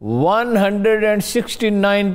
169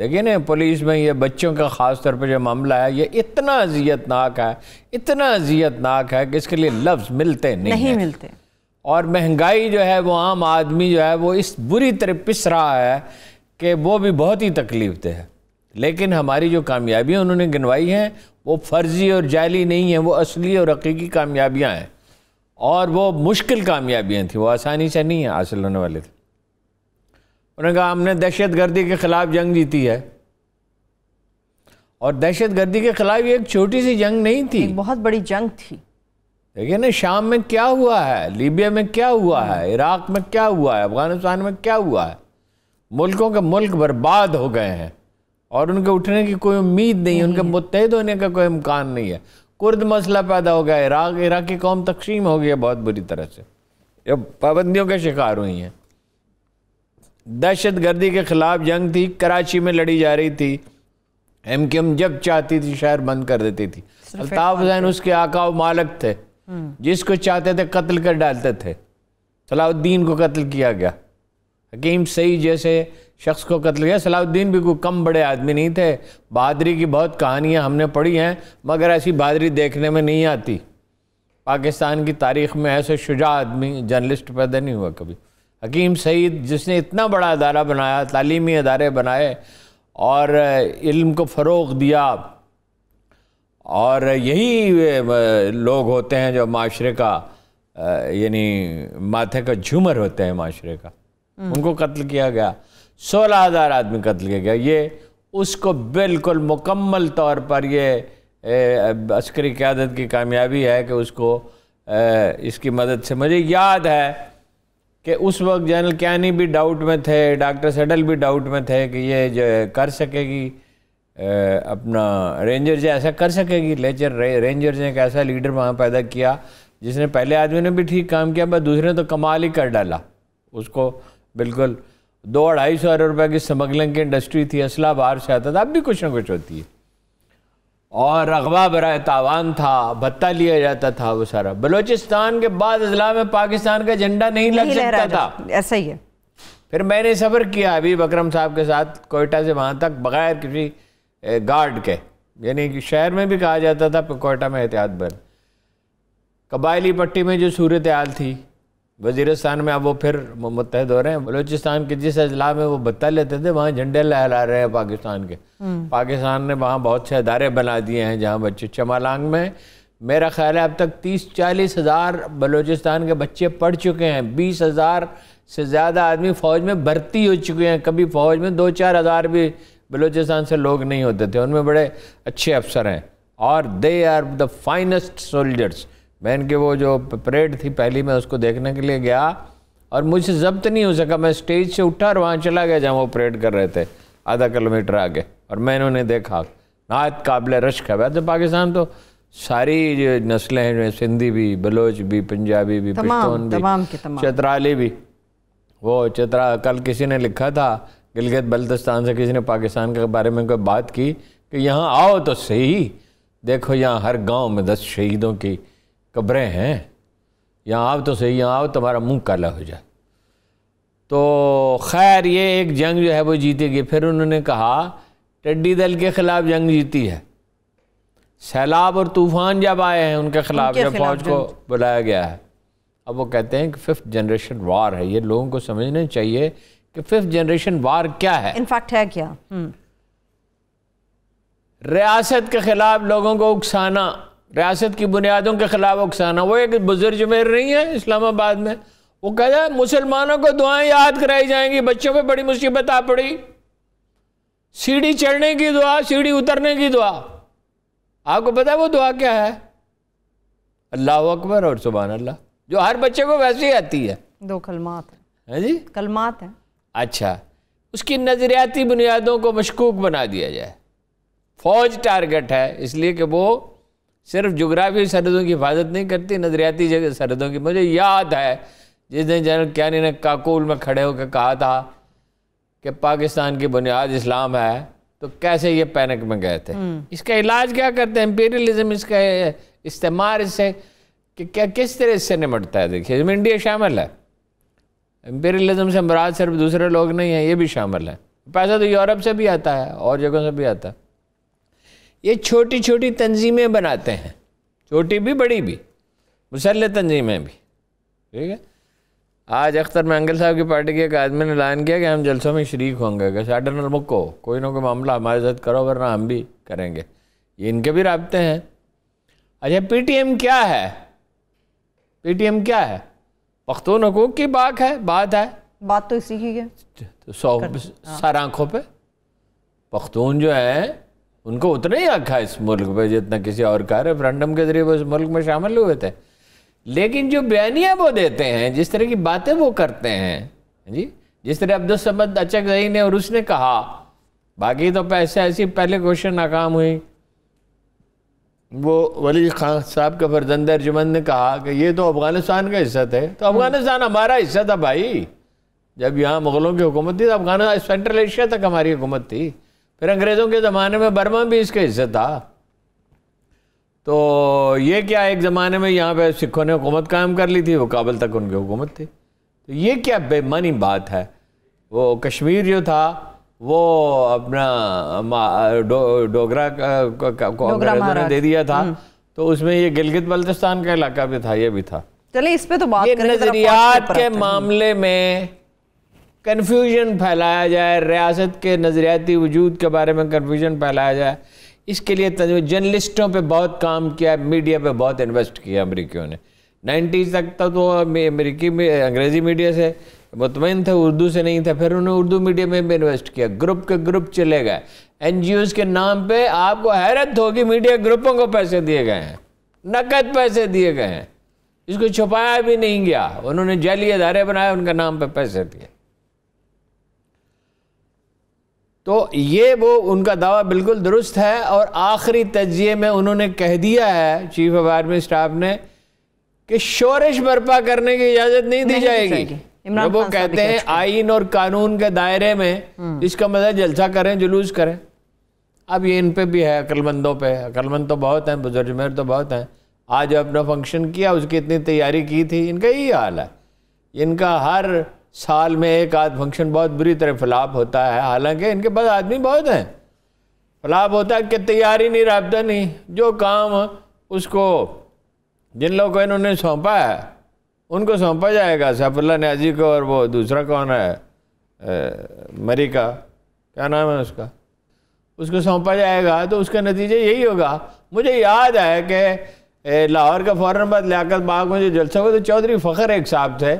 دیکھیں نا پولیس میں یہ بچوں کا خاص طور پہ جو معاملہ ہے یہ اتنا اذیت ناک ہے، اتنا اذیت ناک ہے کہ اس کے لیے لفظ ملتے نہیں ملتے. اور مہنگائی جو ہے وہ عام آدمی جو ہے وہ اس بری طرح پس رہا ہے کہ وہ بھی بہت ہی تکلیف دہ ہے. لیکن ہماری جو کامیابیاں انہوں نے گنوائی ہیں وہ فرضی اور جعلی نہیں ہیں، وہ اصلی اور حقیقی کامیابیاں ہیں، اور وہ مشکل کامیابیاں تھیں، وہ آسانی سے نہیں ہیں حاصل ہونے والے تھے. انہوں نے کہا ہم نے دہشت گردی کے خلاف جنگ جیتی ہے، اور دہشت گردی کے خلاف یہ ایک چھوٹی سی جنگ نہیں تھی، ایک بہت بڑی جنگ تھی. دیکھیں نا شام میں کیا ہوا ہے، لیبیا میں کیا ہوا ہے، عراق میں کیا ہوا ہے، افغانستان میں کیا ہوا ہے. ملکوں کے ملک برباد ہو گئے ہیں اور ان کے اٹھنے کی کوئی امید نہیں، ان کے متحد ہونے کا کوئی امکان نہیں ہے. کرد مسئلہ پیدا ہو گیا، عراق کی قوم تقسیم ہو گئی ہے بہت بری طرح سے، یہ پابندیوں کا شکار ہوئی ہیں. دہشت گردی کے خلاف جنگ تھی، کراچی میں لڑی جا رہی تھی. ایم جب چاہتی تھی شہر بند کر دیتی تھی. الطاف حسین اس کے آقا و مالک تھے، جس کو چاہتے تھے قتل کر ڈالتے تھے. صلاح الدین کو قتل کیا گیا، حکیم سعید جیسے شخص کو قتل کیا. صلاح الدین بھی کوئی کم بڑے آدمی نہیں تھے. بہادری کی بہت کہانیاں ہم نے پڑھی ہیں، مگر ایسی بہادری دیکھنے میں نہیں آتی. پاکستان کی تاریخ میں ایسے شجاع آدمی جرنلسٹ پیدا نہیں ہوا کبھی. حکیم سعید جس نے اتنا بڑا ادارہ بنایا، تعلیمی ادارے بنائے اور علم کو فروغ دیا، اور یہی لوگ ہوتے ہیں جو معاشرے کا یعنی ماتھے کا جھومر ہوتے ہیں معاشرے کا. ان کو قتل کیا گیا، 16,000 آدمی قتل کیا گیا. یہ اس کو بالکل مکمل طور پر یہ عسکری قیادت کی کامیابی ہے کہ اس کو اس کی مدد سے. مجھے یاد ہے کہ اس وقت جنرل کیانی بھی ڈاؤٹ میں تھے، ڈاکٹر سڈل بھی ڈاؤٹ میں تھے کہ یہ جو کر سکے گی اپنا رینجرز ایسا کر سکے گی. لیکن رینجرز نے ایک ایسا لیڈر وہاں پیدا کیا جس نے پہلے آدمی نے بھی ٹھیک کام کیا، بس دوسرے نے تو کمال ہی کر ڈالا. اس کو بالکل 200-250 ارب روپے کی سمگلنگ کی انڈسٹری تھی، اسلحہ باہر سے آتا تھا، اب بھی کچھ نہ کچھ ہوتی ہے. اور اغوا برائے تاوان تھا، بھتہ لیا جاتا تھا وہ سارا. بلوچستان کے بعد اضلاع میں پاکستان کا جھنڈا نہیں لگ سکتا تھا. ایسا ہی ہے. پھر میں نے سفر کیا حبیب اکرم صاحب کے ساتھ کوئٹہ سے وہاں تک بغیر کسی گارڈ کے، یعنی کہ شہر میں بھی کہا جاتا تھا کوئٹہ میں احتیاط برت. قبائلی پٹی میں جو صورتحال تھی، وزیرستان میں اب وہ پھر متحد ہو رہے ہیں. بلوچستان کے جس اضلاع میں وہ بھتہ لیتے تھے وہاں جھنڈے لہرا رہے ہیں پاکستان کے. پاکستان نے وہاں بہت سے ادارے بنا دیے ہیں جہاں بچے. چمالانگ میں میرا خیال ہے اب تک 30-40 ہزار بلوچستان کے بچے پڑھ چکے ہیں. 20,000 سے زیادہ آدمی فوج میں بھرتی ہو چکے ہیں. کبھی فوج میں 2-4 ہزار بھی بلوچستان سے لوگ نہیں ہوتے تھے، ان میں بڑے اچھے افسر ہیں، اور they are the finest soldiers. میں ان کے وہ جو پریڈ تھی پہلی، میں اس کو دیکھنے کے لیے گیا اور مجھ سے ضبط نہیں ہو سکا. میں اسٹیج سے اٹھا اور وہاں چلا گیا جہاں وہ پریڈ کر رہے تھے آدھا کلومیٹر آگے، اور میں انہوں نے دیکھا نہایت قابل رشک ہے. ویسے پاکستان تو ساری جو نسلیں ہیں، سندھی بھی، بلوچ بھی، پنجابی بھی، پشتون بھی، چترالی بھی. وہ کل کسی نے لکھا تھا گلگت بلتستان سے کسی نے پاکستان کے بارے میں کوئی بات کی کہ یہاں آؤ تو صحیح، دیکھو یہاں ہر گاؤں میں 10 شہیدوں کی قبریں ہیں، یہاں آؤ تو صحیح، یہاں آؤ تمہارا منہ کالا ہو جائے. تو خیر یہ ایک جنگ جو ہے وہ جیتی گئی. پھر انہوں نے کہا ٹڈی دل کے خلاف جنگ جیتی ہے. سیلاب اور طوفان جب آئے ہیں ان کے خلاف جب فوج کو بلایا گیا ہے. اب وہ کہتے ہیں کہ 5th جنریشن وار ہے. یہ لوگوں کو سمجھنا چاہیے کہ 5th جنریشن وار کیا ہے. انفیکٹ ہے کیا؟ ریاست کے خلاف لوگوں کو اکسانا، ریاست کی بنیادوں کے خلاف اکسانا. وہ ایک بزرگ میرے رہی ہیں اسلام آباد میں، وہ کہتا ہے مسلمانوں کو دعائیں یاد کرائی جائیں گی، بچوں پہ بڑی مصیبت آ پڑی، سیڑھی چڑھنے کی دعا، سیڑھی اترنے کی دعا. آپ کو پتا ہے وہ دعا کیا ہے؟ اللہ اکبر اور سبحان اللہ، جو ہر بچے کو ویسے ہی آتی ہے. 2 کلمات ہیں جی، کلمات ہیں. اچھا، اس کی نظریاتی بنیادوں کو مشکوک بنا دیا جائے. فوج ٹارگٹ ہے اس لیے کہ وہ صرف جغرافیائی سرحدوں کی حفاظت نہیں کرتی، نظریاتی سرحدوں کی. مجھے یاد ہے جس دن جنرل کیانی نے کاکول میں کھڑے ہو کے کہا تھا کہ پاکستان کی بنیاد اسلام ہے، تو کیسے یہ پینک میں گئے تھے. اس کا علاج کیا کرتے ہیں؟ امپیریلزم، اس کا استعمار اس سے کہ کس طرح اس سے نمٹتا ہے. دیکھیے اس میں انڈیا شامل ہے. امپیریلزم سے مراد صرف دوسرے لوگ نہیں ہیں، یہ بھی شامل ہے. پیسہ تو یورپ سے بھی آتا ہے اور جگہوں سے بھی آتا ہے. یہ چھوٹی چھوٹی تنظیمیں بناتے ہیں, چھوٹی بھی بڑی بھی, مسلح تنظیمیں بھی. ٹھیک ہے, آج اختر مینگل صاحب کی پارٹی کے ایک آدمی نے اعلان کیا کہ ہم جلسوں میں شریک ہوں گے, کہ ساڈے نال مکو, کوئی نہ کوئی معاملہ ہمارے ساتھ کرو ورنہ ہم بھی کریں گے. یہ ان کے بھی رابطے ہیں. اچھا پی ٹی ایم کیا ہے؟ پی ٹی ایم کیا ہے؟ پختون حقوق کی بات ہے, بات تو اسی کی ہے. سر آنکھوں پہ پختون جو ہیں ان کو اتنا ہی حق ہے اس ملک پہ جتنا کسی اور کا. ریفرینڈم کے ذریعے وہ اس ملک میں شامل ہوئے تھے. لیکن جو بیانیہ وہ دیتے ہیں, جس طرح کی باتیں وہ کرتے ہیں جی, جس طرح عبدالصمد اچکزئی نے اور اس نے کہا, باقی تو ایسی پہلے کوشش ناکام ہوئی. وہ ولی خان صاحب کا فرزند ارجمند نے کہا کہ یہ تو افغانستان کا حصہ تھے. تو افغانستان ہمارا حصہ تھا بھائی. جب یہاں مغلوں کی حکومت تھی تو افغانستان سینٹرل ایشیا تک ہماری حکومت تھی. پھر انگریزوں کے زمانے میں برما بھی اس کا حصہ تھا. تو یہ کیا ایک زمانے میں یہاں پہ سکھوں نے حکومت قائم کر لی تھی, وہ کابل تک ان کی حکومت تھی. تو یہ کیا بے معنی بات ہے. وہ کشمیر جو تھا وہ اپنا ڈوگرا کو انگریزوں نے دے دیا تھا, تو اس میں یہ گلگت بلتستان کا علاقہ بھی تھا, یہ بھی تھا. چلیں اس پہ تو بات کریں. نظریات کے معاملے میں کنفیوژن پھیلایا جائے, ریاست کے نظریاتی وجود کے بارے میں کنفیوژن پھیلایا جائے, اس کے لیے جرنلسٹوں پہ بہت کام کیا, میڈیا پہ بہت انویسٹ کیا امریکیوں نے. 90s تک تو امریکی میں انگریزی میڈیا سے مطمئن تھے, اردو سے نہیں تھا. پھر انہوں نے اردو میڈیا میں بھی انویسٹ کیا, گروپ کے گروپ چلے گئے. این جی اوز کے نام پہ آپ کو حیرت ہوگی میڈیا گروپوں کو پیسے دیے گئے ہیں, نقد پیسے دیے گئے ہیں. اس کو چھپایا بھی نہیں گیا. انہوں نے جعلی ادارے بنائے, ان کے نام پہ پیسے دیے. تو یہ وہ ان کا دعویٰ بالکل درست ہے. اور آخری تجزیے میں انہوں نے کہہ دیا ہے چیف آف آرمی اسٹاف نے کہ شورش برپا کرنے کی اجازت نہیں دی جائے گی. جب وہ کہتے ہیں آئین اور قانون کے دائرے میں, اس کا مطلب جلسہ کریں, جلوس کریں. اب یہ ان پہ بھی ہے, عقل مندوں پہ. عقل مند تو بہت ہیں, بزرگ مہر تو بہت ہیں. آج اپنا فنکشن کیا, اس کی اتنی تیاری کی تھی. ان کا یہی حال ہے. ان کا ہر سال میں ایک آدھ فنکشن بہت بری طرح فلاپ ہوتا ہے, حالانکہ ان کے پاس آدمی بہت ہیں. فلاپ ہوتا ہے کہ تیاری نہیں, رابطہ نہیں. جو کام اس کو جن لوگوں کو انہوں نے سونپا ہے ان کو سونپا جائے گا, سیف اللہ نیازی کو, اور وہ دوسرا کون ہے مری کا, کیا نام ہے اس کا, اس کو سونپا جائے گا. تو اس کا نتیجہ یہی ہوگا. مجھے یاد ہے کہ لاہور کا فوراً بعد لیاقت باغ میں جو جلسہ ہوا تو چودھری فخر ایک صاحب تھے,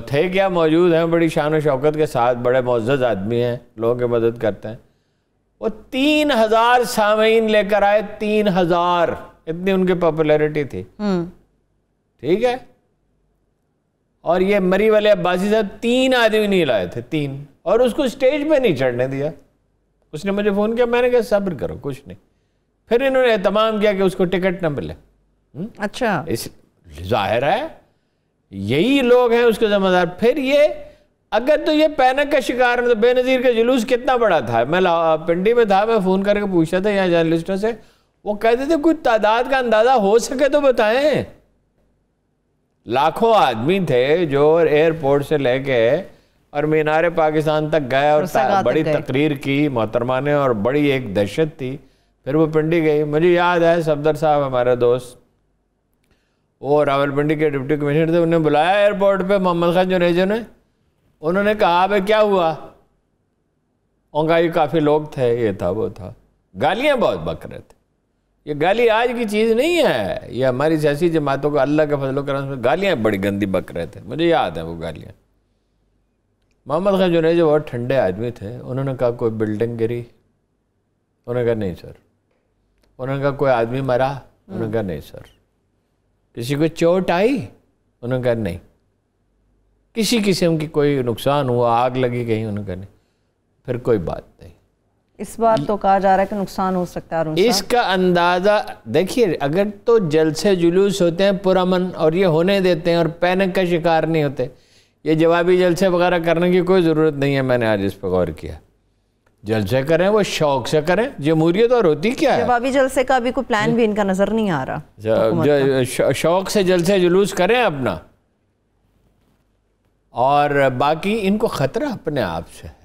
تھے کیا موجود ہیں, بڑی شان و شوکت کے ساتھ, بڑے معزز آدمی ہیں, لوگوں کی مدد کرتے ہیں. وہ 3000 سامعین لے کر آئے, 3000, اتنی ان کی پاپولیرٹی تھی. ٹھیک ہے. اور یہ مری والے عباسی صاحب 3 آدمی نہیں لائے تھے, 3, اور اس کو سٹیج پہ نہیں چڑھنے دیا. اس نے مجھے فون کیا, میں نے کہا صبر کرو, کچھ نہیں. پھر انہوں نے اہتمام کیا کہ اس کو ٹکٹ نہ ملے. اچھا, ظاہر ہے یہی لوگ ہیں اس کے ذمہ دار. پھر یہ اگر تو یہ پینک کا شکار ہے تو بے نظیر کا جلوس کتنا بڑا تھا. میں پنڈی میں تھا, میں فون کر کے پوچھتا تھا یہاں جرنلسٹوں سے, وہ کہتے تھے کوئی تعداد کا اندازہ ہو سکے تو بتائیں. لاکھوں آدمی تھے جو ایئرپورٹ سے لے کے اور مینار پاکستان تک گئے اور بڑی تقریر کی محترمہ نے, اور بڑی ایک دہشت تھی. پھر وہ پنڈی گئی. مجھے یاد ہے صفدر صاحب ہمارے دوست, وہ راول پنڈی کے ڈپٹی کمشنر تھے, انہیں بلایا ایئرپورٹ پہ محمد خان جنیجو نے. انہوں نے کہا بھائی کیا ہوا, ان کا یہ کافی لوگ تھے, یہ تھا وہ تھا. گالیاں بہت بک رہے تھے. یہ گالی آج کی چیز نہیں ہے, یہ ہماری سیاسی جماعتوں کو اللہ کے فضل و کرم سے گالیاں بڑی گندی بک رہے تھے. مجھے یاد ہیں وہ گالیاں. محمد خان جنیجو بہت ٹھنڈے آدمی تھے. انہوں نے کہا کوئی بلڈنگ گری, انہوں نے کہا نہیں سر. انہوں نے کہا کوئی آدمی مرا, انہوں نے کہا نہیں سر. کسی کو چوٹ آئی, انہوں نے کہا نہیں. کسی قسم کی کوئی نقصان ہوا, آگ لگی کہیں, انہوں نے کہا نہیں. پھر کوئی بات نہیں. اس بار تو کہا جا رہا ہے کہ نقصان ہو سکتا ہے. اس کا اندازہ دیکھیے, اگر تو جلسے جلوس ہوتے ہیں پرامن اور یہ ہونے دیتے ہیں اور پینک کا شکار نہیں ہوتے, یہ جوابی جلسے وغیرہ کرنے کی کوئی ضرورت نہیں ہے. میں نے آج اس پہ غور کیا. جلسے کریں وہ شوق سے کریں. جمہوریت اور ہوتی کیا ہے, جوابی جلسے کا بھی کوئی پلان بھی ان کا نظر نہیں آ رہا. شوق سے جلسے جلوس کریں اپنا, اور باقی ان کو خطرہ اپنے آپ سے ہے.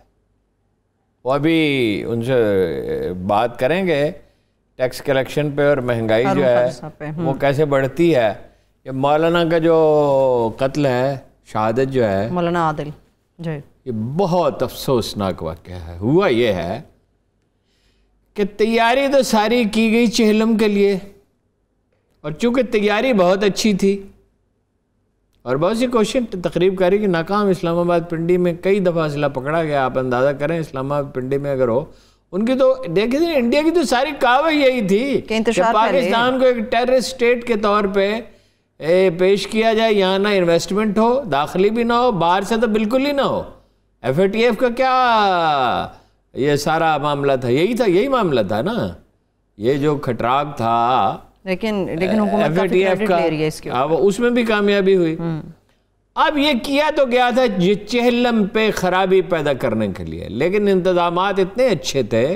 وہ ابھی ان سے بات کریں گے ٹیکس کلیکشن پہ اور مہنگائی جو ہے وہ کیسے بڑھتی ہے. یہ مولانا کا جو قتل ہے، شہادت جو ہے مولانا عادل جی، یہ بہت افسوسناک واقعہ ہے. ہوا یہ ہے کہ تیاری تو ساری کی گئی چہلم کے لیے، اور چونکہ تیاری بہت اچھی تھی اور بہت سی کوشش تقریب کاری کی ناکام، اسلام آباد پنڈی میں کئی دفعہ اسلحہ پکڑا گیا. آپ اندازہ کریں اسلام آباد پنڈی میں اگر ہو، ان کی تو دیکھیں انڈیا کی تو ساری کاوش یہی تھی کہ پاکستان کو ایک ٹیررسٹ اسٹیٹ کے طور پہ پیش کیا جائے. یہاں نہ انویسٹمنٹ ہو، داخلی بھی نہ ہو، باہر سے تو بالکل ہی نہ ہو. FATF کا کیا یہ سارا معاملہ تھا، یہی معاملہ تھا نا، یہ جو کھٹراک تھا. لیکن حکومت کافی کریڈٹ لے رہی ہے اس کے اوپر، اس میں بھی کامیابی ہوئی. اب یہ کیا تو گیا تھا چہلم پہ خرابی پیدا کرنے کے لیے، لیکن انتظامات اتنے اچھے تھے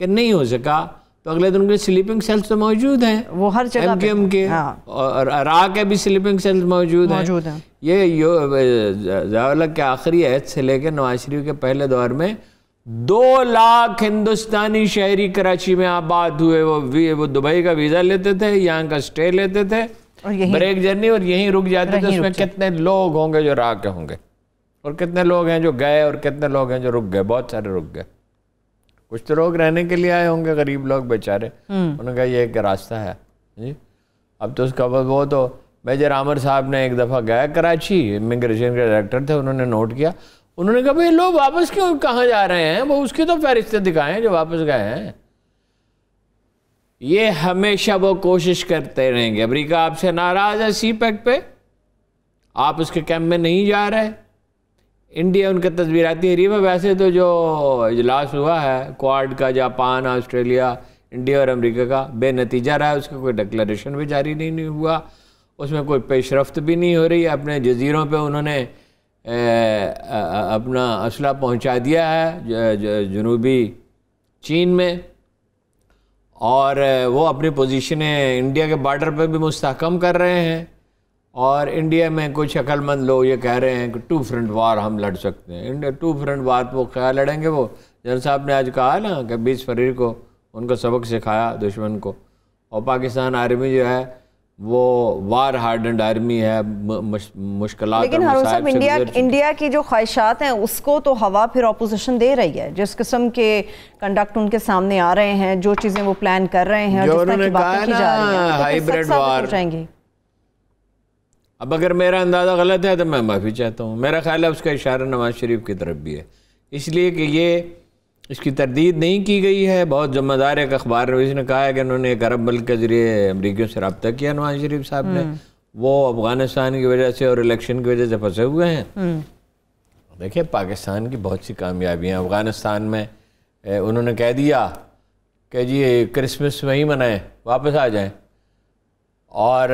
کہ نہیں ہو سکا. تو اگلے دن کے سلیپنگ سیلز تو موجود ہیں، وہ ہر جگہ MKM کے اور را کے بھی سلیپنگ سیلز موجود ہیں. یہ ضیاءالحق کے آخری عہد سے لے کے نواز شریف کے پہلے دور میں 2 لاکھ ہندوستانی شہری کراچی میں آباد ہوئے. وہ دبئی کا ویزا لیتے تھے، یہاں کا سٹے لیتے تھے، بریک جرنی، اور یہیں رک جاتے تھے. اس میں کتنے لوگ ہوں گے جو راہ کے ہوں گے، اور کتنے لوگ ہیں جو گئے، اور کتنے لوگ ہیں جو رک گئے. بہت سارے رک گئے. کچھ تو لوگ رہنے کے لیے آئے ہوں گے، غریب لوگ بیچارے، انہوں نے کہا یہ ایک راستہ ہے جی. اب تو اس کا وہ تو میجر عامر صاحب نے ایک دفعہ گیا کراچی، امیگریشن کے ڈائریکٹر تھے، انہوں نے نوٹ کیا. انہوں نے کہا بھئی لوگ واپس کیوں کہاں جا رہے ہیں، وہ اس کی تو فہرستیں دکھائیں جو واپس گئے ہیں. یہ ہمیشہ وہ کوشش کرتے رہیں گے. امریکہ آپ سے ناراض ہے سی پیک پہ، آپ اس کے کیمپ میں نہیں جا رہے. انڈیا ان کے تدبیراتی حریف ہے. ویسے تو جو اجلاس ہوا ہے کوارڈ کا، جاپان، آسٹریلیا، انڈیا اور امریکہ کا، بے نتیجہ رہا ہے. اس کا کوئی ڈکلیریشن بھی جاری نہیں ہوا، اس میں کوئی پیش رفت بھی نہیں ہو رہی. اپنے جزیروں پہ انہوں نے اپنا اسلحہ پہنچا دیا ہے جنوبی چین میں، اور وہ اپنی پوزیشنیں انڈیا کے بارڈر پہ بھی مستحکم کر رہے ہیں. اور انڈیا میں کچھ عقل مند لوگ یہ کہہ رہے ہیں کہ 2 فرنٹ وار ہم لڑ سکتے ہیں. انڈیا 2 فرنٹ وار وہ کیا لڑیں گے؟ وہ جنرل صاحب نے آج کہا نا کہ 20 فروری کو ان کو سبق سکھایا دشمن کو. اور پاکستان آرمی جو ہے وہ وار ہارڈنڈ آرمی ہے، مشکلات. لیکن ہارون صاحب انڈیا کی جو خواہشات ہیں اس کو تو ہوا پھر اپوزیشن دے رہی ہے. جس قسم کے کنڈکٹ ان کے سامنے آ رہے ہیں، جو چیزیں وہ پلان کر رہے ہیں، جو انہوں نے کہا نا ہائیبریڈ وار. اب اگر میرا اندازہ غلط ہے تو میں معافی چاہتا ہوں. میرا خیال ہے اس کا اشارہ نواز شریف کی طرف بھی ہے، اس لیے کہ یہ اس کی تردید نہیں کی گئی ہے. بہت ذمہ دار ایک اخبار نویس نے کہا ہے کہ انہوں نے ایک عرب ملک کے ذریعے امریکیوں سے رابطہ کیا نواز شریف صاحب نے. وہ افغانستان کی وجہ سے اور الیکشن کی وجہ سے پھنسے ہوئے ہیں. دیکھیں پاکستان کی بہت سی کامیابیاں. افغانستان میں انہوں نے کہہ دیا کہ جی کرسمس وہیں منائیں، واپس آ جائیں. اور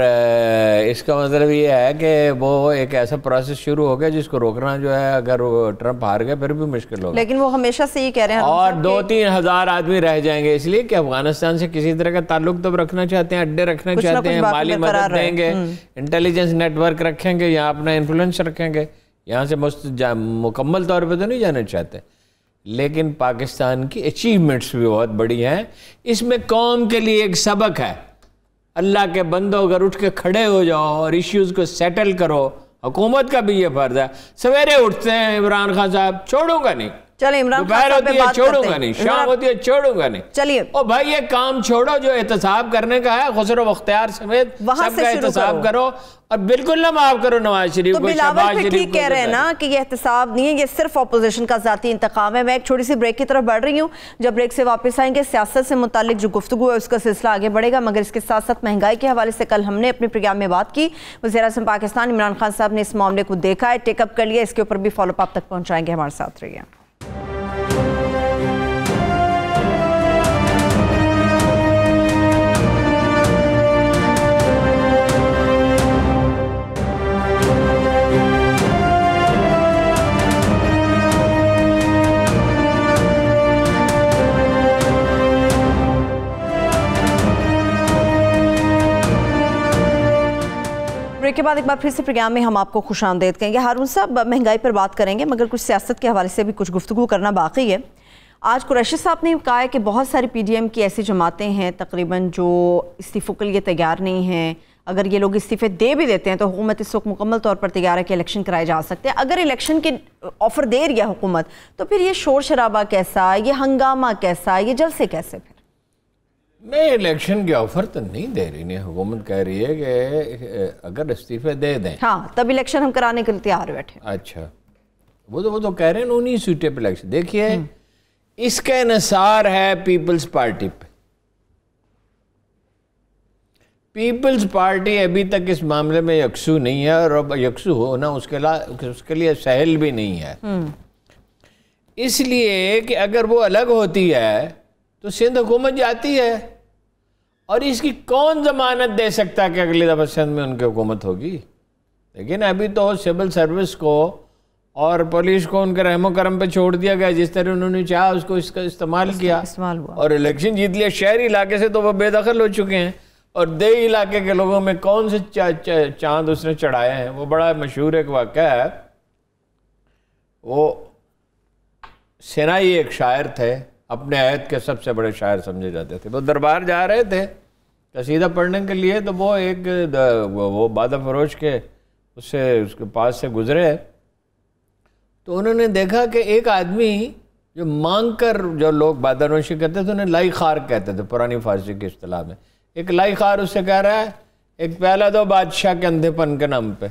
اس کا مطلب یہ ہے کہ وہ ایک ایسا پروسیس شروع ہو گیا جس کو روکنا جو ہے، اگر وہ ٹرمپ ہار گئے پھر بھی مشکل ہوگا. لیکن وہ ہمیشہ سے یہ کہہ رہے ہیں اور 2-3 ہزار آدمی رہ جائیں گے، اس لیے کہ افغانستان سے کسی طرح کا تعلق تو رکھنا چاہتے ہیں، اڈے رکھنا چاہتے ہیں، مالی مدد دیں گے، انٹیلیجنس نیٹ ورک رکھیں گے، یہاں اپنا انفلوئنس رکھیں گے. یہاں سے مکمل طور پہ تو نہیں جانا چاہتے. لیکن پاکستان کی اچیومنٹس بھی بہت بڑی ہیں. اس میں قوم کے لیے ایک سبق ہے. اللہ کے بندوں اگر اٹھ کے کھڑے ہو جاؤ اور ایشوز کو سیٹل کرو. حکومت کا بھی یہ فرض ہے. سویرے اٹھتے ہیں عمران خان صاحب، چھوڑوں گا نہیں. چلیں عمران خان صاحب پہ بات چھوڑوں گا نہیں، شام ہوتی ہے چھوڑوں گا نہیں. چلیے او بھائی یہ کام چھوڑو جو احتساب کرنے کا ہے، خسرو بختیار سمیت سب کا احتساب کرو، اور بالکل نہ معاف کرو نواز شریف کو. تو بلاول پہ ٹھیک کہہ رہے ہیں نا کہ یہ احتساب نہیں ہے، یہ صرف اپوزیشن کا ذاتی انتقام ہے. میں ایک چھوٹی سی بریک کی طرف بڑھ رہی ہوں. جب بریک سے واپس آئیں گے سیاست سے متعلق جو گفتگو ہے اس کا سلسلہ آگے بڑھے گا، مگر اس کے ساتھ ساتھ مہنگائی کے حوالے سے کل ہم نے اپنے پروگرام میں بات کی. وزیر اعظم پاکستان عمران خان صاحب نے اس معاملے کو دیکھا ہے، ٹیک اپ کر لیا. اس کے اوپر بھی فالو اپ تک پہنچائیں گے. ہمارے ساتھ رہیے. بریک کے بعد ایک بار پھر سے پروگرام میں ہم آپ کو خوش آمدید کہیں گے. ہارون صاحب مہنگائی پر بات کریں گے، مگر کچھ سیاست کے حوالے سے بھی کچھ گفتگو کرنا باقی ہے. آج قریشی صاحب نے کہا ہے کہ بہت ساری پی ڈی ایم کی ایسی جماعتیں ہیں تقریباً جو استعفوں کے لیے تیار نہیں ہیں. اگر یہ لوگ استعفے دے بھی دیتے ہیں تو حکومت اس وقت مکمل طور پر تیار ہے کہ الیکشن کرائے جا سکتے ہیں. اگر الیکشن کے آفر دے رہی ہے حکومت تو پھر یہ شور شرابہ کیسا, یہ ہنگامہ کیسا, یہ جلسے کیسے پھر؟ نہیں, الیکشن کے آفر تو نہیں دے رہی. نہیں, حکومت کہہ رہی ہے کہ اگر استعفے دے دیں ہاں تب الیکشن ہم کرانے کے لیے تیار بیٹھے. اچھا, وہ تو کہہ رہے ہیں انہیں سوٹیبل الیکشن. دیکھیے اس کا انحصار ہے پیپلز پارٹی پہ. پیپلز پارٹی ابھی تک اس معاملے میں یکسو نہیں ہے, اور یکسو ہونا اس کے لیے سہل بھی نہیں ہے. اس لیے کہ اگر وہ الگ ہوتی ہے تو سندھ حکومت جاتی ہے, اور اس کی کون ضمانت دے سکتا ہے کہ اگلی دفعہ سندھ میں ان کی حکومت ہوگی. لیکن ابھی تو سول سروس کو اور پولیس کو ان کے رحم و کرم پہ چھوڑ دیا گیا, جس طرح انہوں نے چاہا اس کو اس کا استعمال کیا, اور الیکشن جیت لیا. شہری علاقے سے تو وہ بے دخل ہو چکے ہیں, اور دیہی علاقے کے لوگوں میں کون سے چاند اس نے چڑھائے ہیں. وہ بڑا مشہور ایک واقعہ ہے. وہ سینائی ایک شاعر تھے, اپنے عہد کے سب سے بڑے شاعر سمجھے جاتے تھے. وہ دربار جا رہے تھے قصیدہ پڑھنے کے لیے, تو وہ ایک وہ بادہ فروش کے اس کے پاس سے گزرے, تو انہوں نے دیکھا کہ ایک آدمی جو مانگ کر جو لوگ بادہ نوشی کرتے تھے انہیں لائی خار کہتے تھے پرانی فارسی کی اصطلاح میں. ایک لائی خار اس سے کہہ رہا ہے ایک پیالہ دو بادشاہ کے اندھے پن کے نام پہ.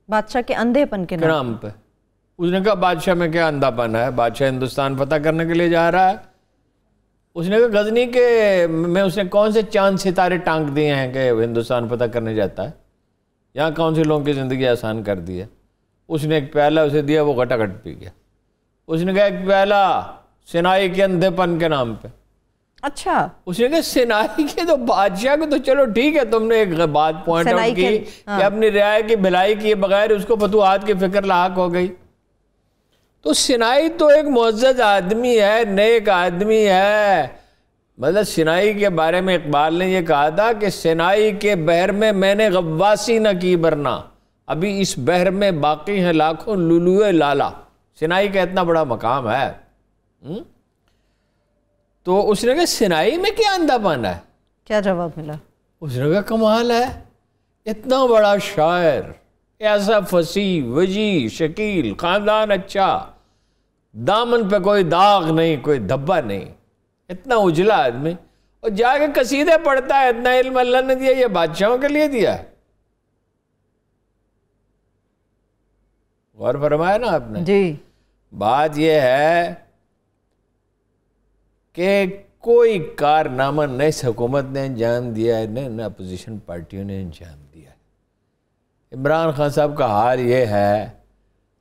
بادشاہ کے اندھے پن کے نام پہ. اس نے کہا بادشاہ میں کیا اندھا پن ہے, بادشاہ ہندوستان فتح کرنے کے لیے جا رہا ہے. اس نے کہا غزنی کے میں اس نے کون سے چاند ستارے ٹانک دیے ہیں کہ ہندوستان فتح کرنے جاتا ہے, یہاں کون سے لوگوں کی زندگی آسان کر دی ہے. اس نے ایک پیالہ اسے دیا, وہ گھٹا گھٹ پی گیا. اس نے کہا ایک پیالہ سینائی کے اندھے پن کے نام پہ. اچھا, اس نے کہا سینائی کے تو بادشاہ کو تو چلو ٹھیک ہے, تم نے ایک بات پوائنٹ آؤٹ کی کہ اپنی رعایا کی بھلائی کیے بغیر اس کو فتوحات کی فکر لاحق ہو گئی. تو سینائی تو ایک معزز آدمی ہے, نیک آدمی ہے. مطلب سینائی کے بارے میں اقبال نے یہ کہا تھا کہ سینائی کے بحر میں نے غواصی نہ کی برنا, ابھی اس بحر میں باقی ہیں لاکھوں لولوئے لالا. سینائی کا اتنا بڑا مقام ہے. تو اس نے کہا سینائی میں کیا اندھا پن ہے؟ کیا جواب ملا؟ اس نے کہا کمال ہے, اتنا بڑا شاعر, ایسا فصیح, وجی, شکیل, خاندان اچھا, دامن پہ کوئی داغ نہیں, کوئی دھبا نہیں, اتنا اجلا آدمی, اور جا کے قصیدے پڑھتا ہے. اتنا علم اللہ نے دیا, یہ بادشاہوں کے لیے دیا ہے. غور فرمایا نا آپ نے؟ جی. بات یہ ہے کہ کوئی کارنامہ نہ اس حکومت نے انجام دیا ہے, نہ اپوزیشن پارٹیوں نے انجام دیا ہے. عمران خان صاحب کا حال یہ ہے,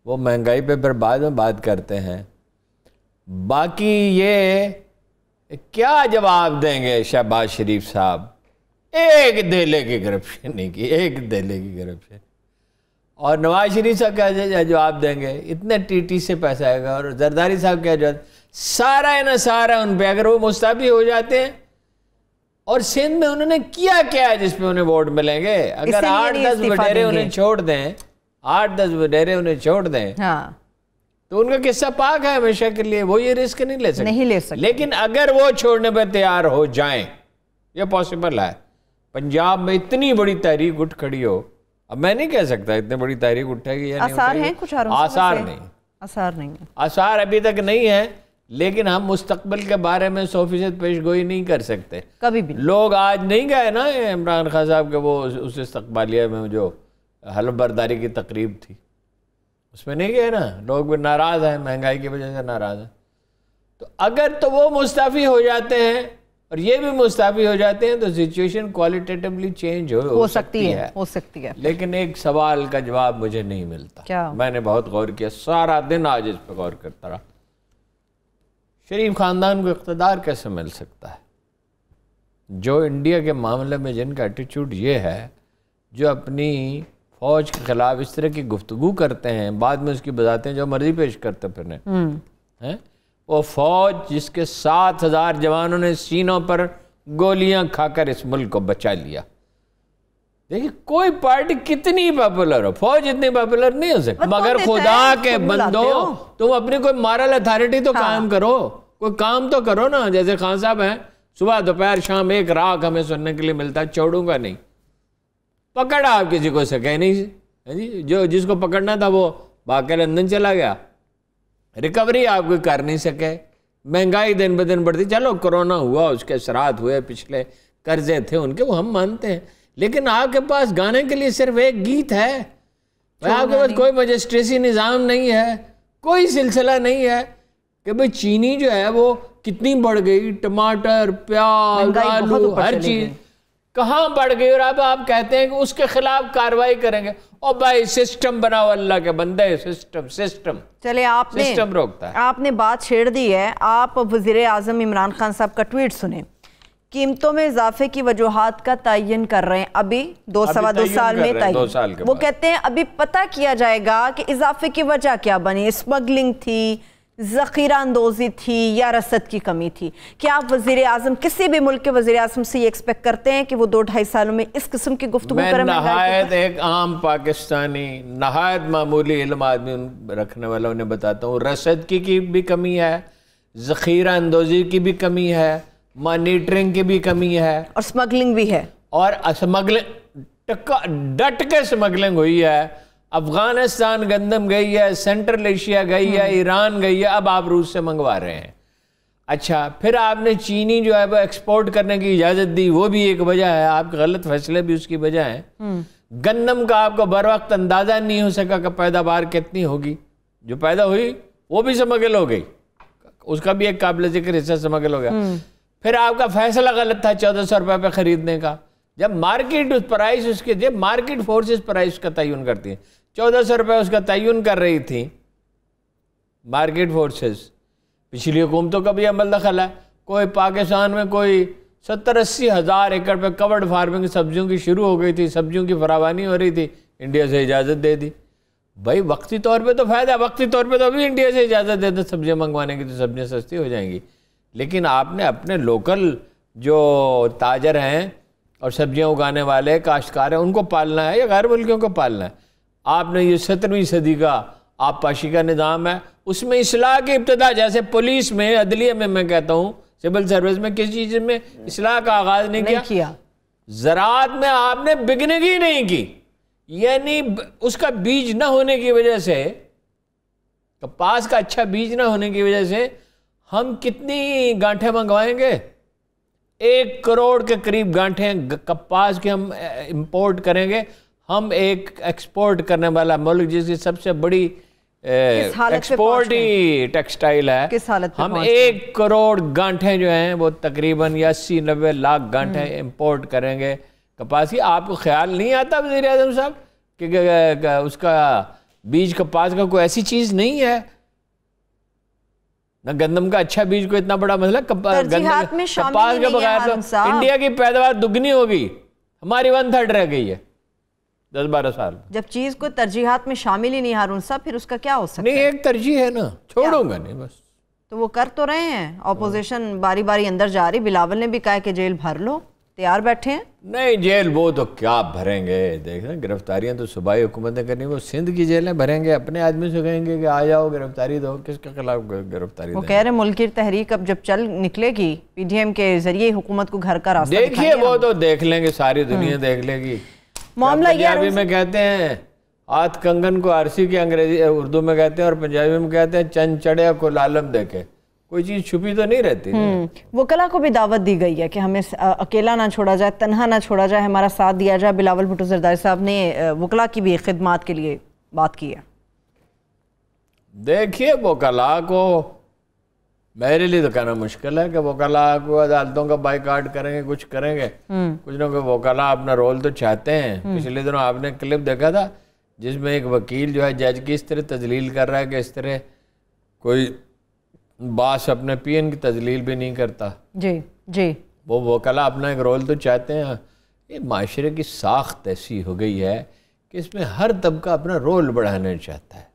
وہ مہنگائی پہ پھر بعد میں بات کرتے ہیں. باقی یہ کیا جواب دیں گے شہباز شریف صاحب؟ ایک دہلے کی کرپشن نہیں کی, ایک دہلے کی کرپشن. اور نواز شریف صاحب کیا جواب دیں گے؟ اتنے ٹی ٹی سے پیسہ آئے گا. اور زرداری صاحب کیا جواب؟ سارا انحصار ہے ان پہ. اگر وہ مستعفی ہو جاتے ہیں, اور سندھ میں انہوں نے کیا ہے جس پہ انہیں ووٹ ملیں گے؟ اگر 8-10 وڈیرے انہیں چھوڑ دیں, 8-10 وڈیرے انہیں چھوڑ دیں, تو ان کا قصہ پاک ہے ہمیشہ کے لیے. وہ یہ رسک نہیں لے سکتے. لیکن اگر وہ چھوڑنے پہ تیار ہو جائیں, یہ پاسبل ہے. پنجاب میں اتنی بڑی تحریک اٹھ کھڑی ہو, اب میں نہیں کہہ سکتا اتنی بڑی تحریک اٹھے گی یا نہیں. آثار ہیں کچھ؟ آثار نہیں, آثار ابھی تک نہیں ہے. لیکن ہم مستقبل کے بارے میں 100% پیش گوئی نہیں کر سکتے کبھی بھی. لوگ آج نہیں گئے نا عمران خان صاحب کے وہ اس استقبالیہ میں جو حلف برداری کی تقریب تھی, اس میں نہیں گئے نا. لوگ بھی ناراض ہیں, مہنگائی کی وجہ سے ناراض ہیں. تو اگر تو وہ مستعفی ہو جاتے ہیں اور یہ بھی مستعفی ہو جاتے ہیں تو سچویشن کوالٹیٹیولی چینج ہو سکتی ہے. لیکن ایک سوال کا جواب مجھے نہیں ملتا. میں نے بہت غور کیا, سارا دن آج اس پہ غور کرتا رہا. شریف خاندان کو اقتدار کیسے مل سکتا ہے جو انڈیا کے معاملے میں جن کا ایٹیچیوڈ یہ ہے, جو اپنی فوج کے خلاف اس طرح کی گفتگو کرتے ہیں, بعد میں اس کی بذاتیں جو مرضی پیش کرتے پھرنے ہیں. وہ فوج جس کے 7,000 جوانوں نے سینوں پر گولیاں کھا کر اس ملک کو بچا لیا, دیکھیے کوئی پارٹی کتنی پاپولر ہو، فوج اتنی پاپولر نہیں ہو سکتی، مگر خدا کے بندو تم اپنی کوئی مارل اتھارٹی تو قائم کرو، کوئی کام تو کرو نا. جیسے خان صاحب ہیں، صبح دوپہر شام ایک راگ ہمیں سننے کے لیے ملتا ہے، چھوڑوں گا نہیں. پکڑا آپ کسی کو سکے نہیں، جو جس کو پکڑنا تھا وہ بھاگ کے لندن چلا گیا. ریکوری آپ کوئی کر نہیں سکے، مہنگائی دن بدن بڑھتی. چلو کرونا ہوا، اس کے اثرات ہوئے، پچھلے قرضے تھے ان کے، وہ ہم مانتے ہیں، لیکن آپ کے پاس گانے کے لیے صرف ایک گیت ہے. آپ کے پاس کوئی مجسٹریسی نظام نہیں ہے، کوئی سلسلہ نہیں ہے کہ بھئی چینی جو ہے وہ کتنی بڑھ گئی، ٹماٹر، پیاز، آلو، ہر چیز کہاں بڑھ گئی، اور اب آپ کہتے ہیں کہ اس کے خلاف کارروائی کریں گے. اور بھائی سسٹم بناؤ، اللہ کے بندے، سسٹم. چلے سسٹم روکتا ہے. آپ نے بات چھیڑ دی ہے. آپ وزیر اعظم عمران خان صاحب کا ٹویٹ سنیں. قیمتوں میں اضافے کی وجوہات کا تعین کر رہے ہیں، ابھی سوا دو سال میں تعین. وہ کہتے ہیں ابھی پتہ کیا جائے گا کہ اضافے کی وجہ کیا بنی، اسمگلنگ تھی، ذخیرہ اندوزی تھی یا رسد کی کمی تھی. کیا آپ وزیر اعظم کسی بھی ملک کے وزیر اعظم سے یہ ایکسپیکٹ کرتے ہیں کہ وہ 2-2.5 سالوں میں اس قسم کی گفتگو کریں؟ میں نہایت ایک عام پاکستانی، نہایت معمولی علم آدمی رکھنے والا انہیں بتاتا ہوں، رسد کی بھی کمی ہے، ذخیرہ اندوزی کی بھی کمی ہے، مانیٹرنگ کی بھی کمی ہے، اور سمگلنگ بھی ہے. اور ڈٹ کے سمگلنگ ہوئی ہے. افغانستان گندم گئی ہے، سینٹرل ایشیا گئی ہے، ایران گئی ہے، اب آپ روس سے منگوا رہے ہیں. اچھا پھر آپ نے چینی جو ہے وہ ایکسپورٹ کرنے کی اجازت دی، وہ بھی ایک وجہ ہے، آپ کے غلط فیصلے بھی اس کی وجہ ہیں. گندم کا آپ کو بر وقت اندازہ نہیں ہو سکا کہ پیداوار کتنی ہوگی، جو پیدا ہوئی وہ بھی سمگل ہو گئی، اس کا بھی ایک قابل ذکر حصہ سمگل ہو گیا. پھر آپ کا فیصلہ غلط تھا 1400 روپے پہ خریدنے کا، جب مارکیٹ پرائس اس کے، جب مارکیٹ فورسز پرائس کا تعین کرتی ہیں، 1400 روپے اس کا تعین کر رہی تھی مارکیٹ فورسز. پچھلی حکومتوں کا بھی عمل دخل ہے. کوئی پاکستان میں کوئی 70-80 ہزار ایکڑ پہ کورڈ فارمنگ سبزیوں کی شروع ہو گئی تھی، سبزیوں کی فراوانی ہو رہی تھی، انڈیا سے اجازت دے دی. بھائی وقتی طور پہ تو فائدہ، وقتی طور پہ تو ابھی انڈیا سے اجازت دے دیں سبزیاں منگوانے کی تو سبزیاں سستی ہو جائیں گی. لیکن آپ نے اپنے لوکل جو تاجر ہیں اور سبزیاں اگانے والے کاشتکار ہیں ان کو پالنا ہے یا غیر ملکیوں کو پالنا ہے؟ آپ نے یہ 17ویں صدی کا آبپاشی کا نظام ہے، اس میں اصلاح کی ابتدا، جیسے پولیس میں، عدلیہ میں، میں کہتا ہوں سول سروس میں کسی چیز میں اصلاح کا آغاز نہیں کیا. زراعت میں آپ نے بگنگی نہیں کی، یعنی اس کا بیج نہ ہونے کی وجہ سے، کپاس کا اچھا بیج نہ ہونے کی وجہ سے ہم کتنی گانٹھیں منگوائیں گے؟ 1 کروڑ کے قریب گانٹھیں کپاس کے ہم امپورٹ کریں گے. ہم ایک ایکسپورٹ کرنے والا ملک جس کی سب سے بڑی ایکسپورٹ ہی ٹیکسٹائل ہے، ہم 1 کروڑ گانٹھیں جو ہیں وہ تقریباً 80-90 لاکھ گانٹھیں امپورٹ کریں گے کپاس کی. آپ کو خیال نہیں آتا وزیر اعظم صاحب کہ اس کا بیج کپاس کا کوئی ایسی چیز نہیں ہے؟ نہ گندم کا اچھا بیج کو اتنا بڑا مسئلہ، کپاس کے بغیر تو انڈیا کی پیداوار دگنی ہوگی، ہماری 1/3 رہ گئی ہے 10-12 سال. جب چیز کو ترجیحات میں شامل ہی نہیں ہارون صاحب، پھر اس کا کیا ہو سکتا ہے؟ نہیں ایک ترجیح ہے نا، چھوڑوں گا نہیں بس. تو وہ کر تو رہے ہیں، اپوزیشن باری باری اندر جا رہی. بلاول نے بھی کہا کہ جیل بھر لو، تیار بیٹھے ہیں. نہیں جیل وہ تو کیا بھریں گے، دیکھ رہے ہیں گرفتاریاں تو صوبائی حکومتیں کرنی، وہ سندھ کی جیلیں بھریں گے، اپنے آدمی سے کہیں گے کہ آ جاؤ گرفتاری دو. کس کے خلاف گرفتاری دیں؟ وہ کہہ رہے ملکی تحریک اب جب چل نکلے گی پی ڈی ایم کے ذریعے حکومت کو گھر کا راستہ دیکھیے، وہ تو دیکھ لیں گے، ساری دنیا دیکھ لے گی. معاملہ یہ پنجابی میں کہتے ہیں ہاتھ کنگن کو عرسی کی، انگریزی اردو میں کہتے ہیں، اور پنجابی میں کہتے ہیں چند چڑھے کو لالم دیکھے. کوئی چیز چھپی تو نہیں رہتی. وکلا کو بھی دعوت دی گئی ہے کہ ہمیں اکیلا نہ چھوڑا جائے، تنہا نہ چھوڑا جائے، ہمارا ساتھ دیا جائے. بلاول بھٹو زرداری صاحب نے وکلا کی بھی خدمات کے لیے بات کی ہے. دیکھیے وکلا کو میرے لیے تو کہنا مشکل ہے کہ وکلا کو عدالتوں کا بائیکاٹ کریں گے، کچھ کریں گے. کچھ نہ کوئی وکلا اپنا رول تو چاہتے ہیں. پچھلے دنوں آپ نے کلپ دیکھا تھا جس میں ایک وکیل جو ہے جج کی اس طرح تذلیل کر رہا ہے کہ اس طرح کوئی باس اپنے پی این کی تذلیل بھی نہیں کرتا. جی وہ وکلا اپنا ایک رول تو چاہتے ہیں. یہ معاشرے کی ساخت ایسی ہو گئی ہے کہ اس میں ہر طبقہ اپنا رول بڑھانا چاہتا ہے.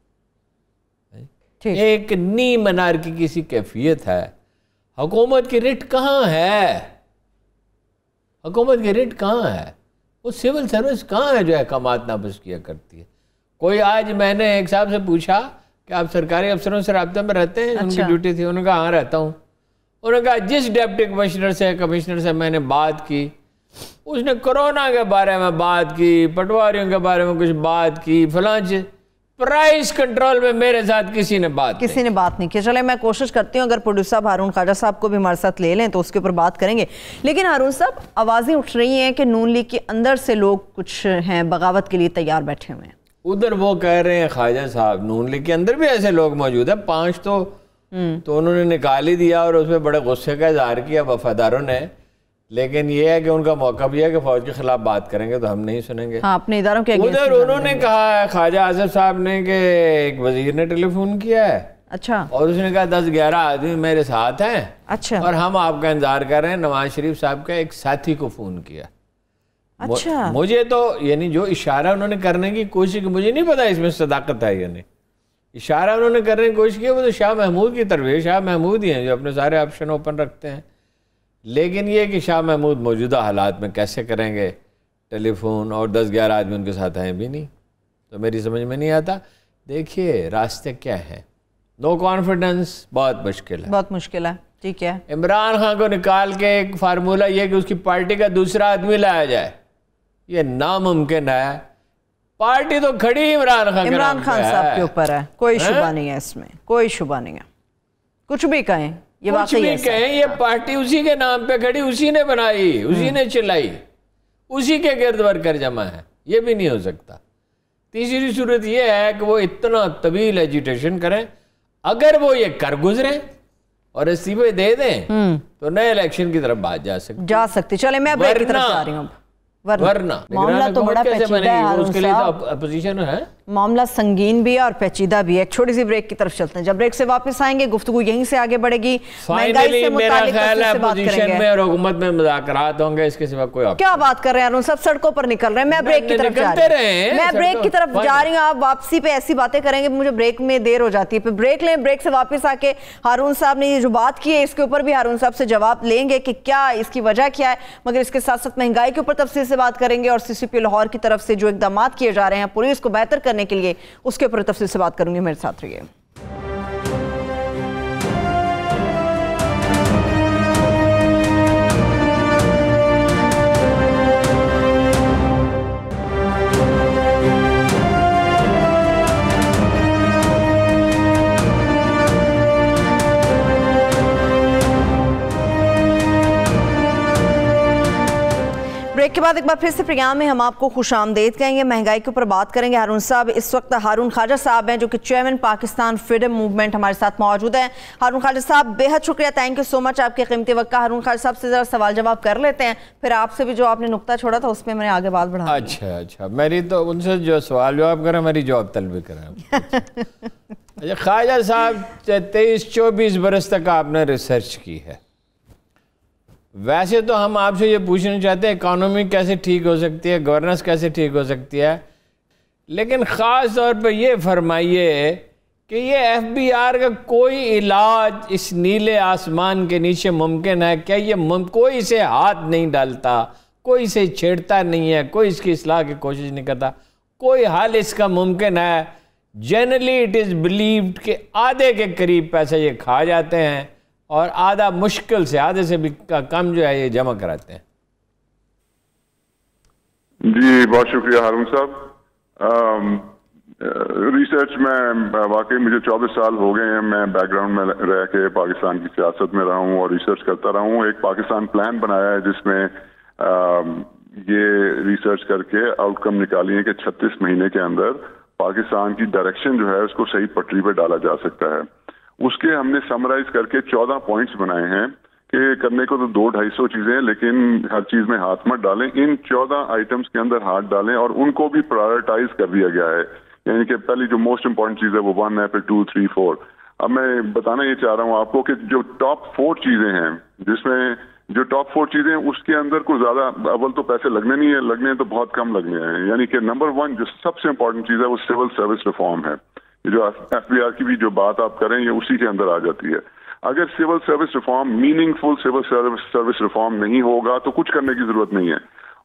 ایک نیم انارکی کی سی کیفیت ہے. حکومت کی رٹ کہاں ہے؟ حکومت کی رٹ کہاں ہے؟ وہ سول سروس کہاں ہے جو احکامات نافذ کیا کرتی ہے؟ کوئی آج میں نے ایک صاحب سے پوچھا کہ آپ سرکاری افسروں سے رابطہ میں رہتے ہیں؟ ان کی ڈیوٹی تھی. انہوں نے کہا ہاں رہتا ہوں. انہوں نے کہا جس ڈپٹی کمشنر سے میں نے بات کی اس نے کرونا کے بارے میں بات کی, پٹواریوں کے بارے میں کچھ بات کی, فلاں چیز. پرائز کنٹرول میں میرے ساتھ کسی نے بات نہیں کی. چلے میں کوشش کرتی ہوں اگر پروڈیوسر صاحب ہارون خواجہ صاحب کو بھی ہمارے ساتھ لے لیں تو اس کے اوپر بات کریں گے. لیکن ہارون صاحب آوازیں اٹھ رہی ہیں کہ نون لیگ کے اندر سے لوگ کچھ ہیں بغاوت کے لیے تیار بیٹھے ہوئے ہیں. ادھر وہ کہہ رہے ہیں خواجہ صاحب نون لیگ کے اندر بھی ایسے لوگ موجود ہیں, 5 تو انہوں نے نکال ہی دیا اور اس میں بڑے غصے کا اظہار کیا وفاداروں نے. لیکن یہ ہے کہ ان کا موقع بھی ہے کہ فوج کے خلاف بات کریں گے تو ہم نہیں سنیں گے. اپنے اداروں کے ادھر انہوں نے کہا ہے خواجہ آصف صاحب نے کہ ایک وزیر نے ٹیلی فون کیا ہے, اچھا, اور اس نے کہا 10-11 آدمی میرے ساتھ ہیں, اچھا, اور ہم آپ کا انتظار کر رہے ہیں. نواز شریف صاحب کا ایک ساتھی کو فون کیا. اچھا, مجھے تو یعنی جو اشارہ انہوں نے کرنے کی کوشش کی, مجھے نہیں پتا اس میں صداقت ہے یا نہیں. اشارہ انہوں نے کرنے کی کوشش کی وہ تو شاہ محمود کی طرف ہے. شاہ محمود ہی ہیں جو اپنے سارے آپشن اوپن رکھتے ہیں. لیکن یہ کہ شاہ محمود موجودہ حالات میں کیسے کریں گے ٹیلی فون, اور 10-11 آدمی ان کے ساتھ ہیں بھی نہیں, تو میری سمجھ میں نہیں آتا. دیکھیے راستے کیا ہیں. نو کانفیڈنس بہت مشکل ہے. ٹھیک ہے, عمران خان کو نکال کے ایک فارمولہ یہ کہ اس کی پارٹی کا دوسرا آدمی لایا جائے, یہ ناممکن ہے. پارٹی تو کھڑی عمران خان صاحب کے اوپر ہے, کوئی شبہ نہیں ہے اس میں, کوئی شبہ نہیں ہے. کچھ بھی کہیں, یہ واقعی ایسا ہے. یہ پارٹی اسی کے نام پہ کھڑی, اسی نے بنائی, اسی نے چلائی, اسی کے گرد ورکر جمع ہے. یہ بھی نہیں ہو سکتا. تیسری صورت یہ ہے کہ وہ اتنا طویل ایجیٹیشن کریں, اگر وہ یہ کر گزریں اور استعفے دے دیں تو نئے الیکشن کی طرف بات جا سکتی. چلے میں بریک کی طرف جا رہی ہوں. ورنہ معاملہ تو بڑا پیچیدہ ہے ہارون صاحب, اپوزیشن ہے, معاملہ سنگین بھی ہے اور پیچیدہ بھی ہے. ایک چھوٹی سی بریک کی طرف چلتے ہیں, جب بریک سے واپس آئیں گے گفتگو یہیں سے آگے بڑھے گی. فائنلی میرا خیال ہے اپوزیشن میں اور حکومت میں مذاکرات ہوں گے, اس کے سوا کوئی آپشن. کیا بات کر رہے ہیں ہارون صاحب, سڑکوں پر نکل رہے ہیں. میں بریک کی طرف جا رہی ہوں, آپ واپسی پہ ایسی باتیں کریں گے مجھے بریک میں دیر ہو جاتی ہے. پھر بریک لیں, بریک سے واپس آ کے ہارون صاحب نے یہ جو بات کی ہے اس کے اوپر بھی ہارون صاحب سے جواب لیں گے کہ کیا اس کی وجہ کیا ہے. مگر اس کے ساتھ ساتھ مہنگائی کے اوپر تفصیل سے بات کریں گے, اور سی سی پی لاہور کی طرف سے جو اقدامات کیے جا رہے ہیں پولیس کو بہتر کرنے کے لیے, اس کے اوپر تفصیل سے بات کروں گی. میرے ساتھ رہیے. بریک کے بعد ایک بار پھر سے پروگرام میں ہم آپ کو خوش آمدید کہیں گے. مہنگائی کے اوپر بات کریں گے. ہارون صاحب اس وقت ہارون خواجہ صاحب ہیں جو کہ چیئرمین پاکستان فریڈم موومنٹ ہمارے ساتھ موجود ہیں. ہارون خواجہ صاحب بے حد شکریہ, تھینک یو سو مچ آپ کے قیمتی وقت کا. ہارون خواجہ صاحب سے ذرا سوال جواب کر لیتے ہیں, پھر آپ سے بھی جو آپ نے نقطہ چھوڑا تھا اس میں میں نے آگے بات بڑھا. اچھا, میری تو ان سے جو سوال جواب کریں میری جواب طلبی کریں. خواجہ صاحب 23-24 برس تک آپ نے ریسرچ کی ہے. ویسے تو ہم آپ سے یہ پوچھنا چاہتے ہیں اکانومی کیسے ٹھیک ہو سکتی ہے, گورننس کیسے ٹھیک ہو سکتی ہے, لیکن خاص طور پہ یہ فرمائیے کہ یہ ایف بی آر کا کوئی علاج اس نیلے آسمان کے نیچے ممکن ہے کیا؟ یہ کوئی اسے ہاتھ نہیں ڈالتا, کوئی اسے چھیڑتا نہیں ہے, کوئی اس کی اصلاح کی کوشش نہیں کرتا, کوئی حل اس کا ممکن ہے؟ جنرلی اٹ از بلیوڈ کہ آدھے کے قریب پیسے یہ کھا جاتے ہیں اور آدھا مشکل سے, آدھے سے بھی کم جو ہے یہ جمع کراتے ہیں. جی بہت شکریہ ہارون صاحب. ریسرچ میں واقعی مجھے 24 سال ہو گئے ہیں. میں بیک گراؤنڈ میں رہ کے پاکستان کی سیاست میں رہا ہوں اور ریسرچ کرتا رہا ہوں. ایک پاکستان پلان بنایا ہے جس میں یہ ریسرچ کر کے آؤٹ کم نکالی ہے کہ 36 مہینے کے اندر پاکستان کی ڈائریکشن جو ہے اس کو صحیح پٹری پہ ڈالا جا سکتا ہے. اس کے ہم نے سمرائز کر کے 14 پوائنٹس بنائے ہیں کہ کرنے کو تو 200-250 چیزیں ہیں لیکن ہر چیز میں ہاتھ مت ڈالیں. ان 14 آئٹمس کے اندر ہاتھ ڈالیں اور ان کو بھی پرائرٹائز کر دیا گیا ہے. یعنی کہ پہلی جو موسٹ امپورٹنٹ چیز ہے وہ 1 ہے, پھر 2, 3, 4. اب میں بتانا یہ چاہ رہا ہوں آپ کو کہ جو ٹاپ 4 چیزیں ہیں, جس میں جو ٹاپ 4 چیزیں ہیں اس کے اندر کوئی زیادہ اول تو پیسے لگنے نہیں ہیں, لگنے تو بہت کم لگنے ہیں. یعنی کہ نمبر 1 جو سب سے امپورٹنٹ چیز ہے وہ سول سروس ریفارم ہے. جو ایف بی آر کی بھی جو بات آپ کریں یہ اسی کے اندر آ جاتی ہے. اگر سول سروس ریفارم میننگ فل سول سروس ریفارم نہیں ہوگا تو کچھ کرنے کی ضرورت نہیں ہے.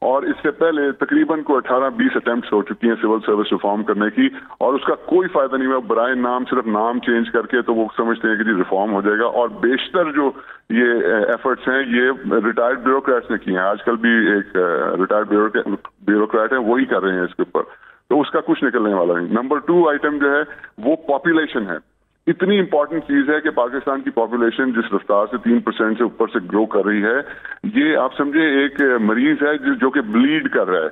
اور اس سے پہلے تقریباً کو 18-20 اٹیمپٹس ہو چکی ہیں سول سروس ریفارم کرنے کی، اور اس کا کوئی فائدہ نہیں ہوا، برائے نام صرف نام چینج کر کے تو وہ سمجھتے ہیں کہ جی ریفارم ہو جائے گا، اور بیشتر جو یہ ایفرٹس ہیں یہ ریٹائرڈ بیوروکریٹس نے کیے ہیں، آج کل بھی ایک ریٹائرڈ بیوروکریٹ ہے وہی کر رہے ہیں اس کے اوپر، تو اس کا کچھ نکلنے والا نہیں۔ نمبر 2 آئٹم جو ہے وہ پاپولیشن ہے، اتنی امپورٹنٹ چیز ہے کہ پاکستان کی پاپولیشن جس رفتار سے 3% سے اوپر سے گرو کر رہی ہے، یہ آپ سمجھے ایک مریض ہے جو کہ بلیڈ کر رہا ہے،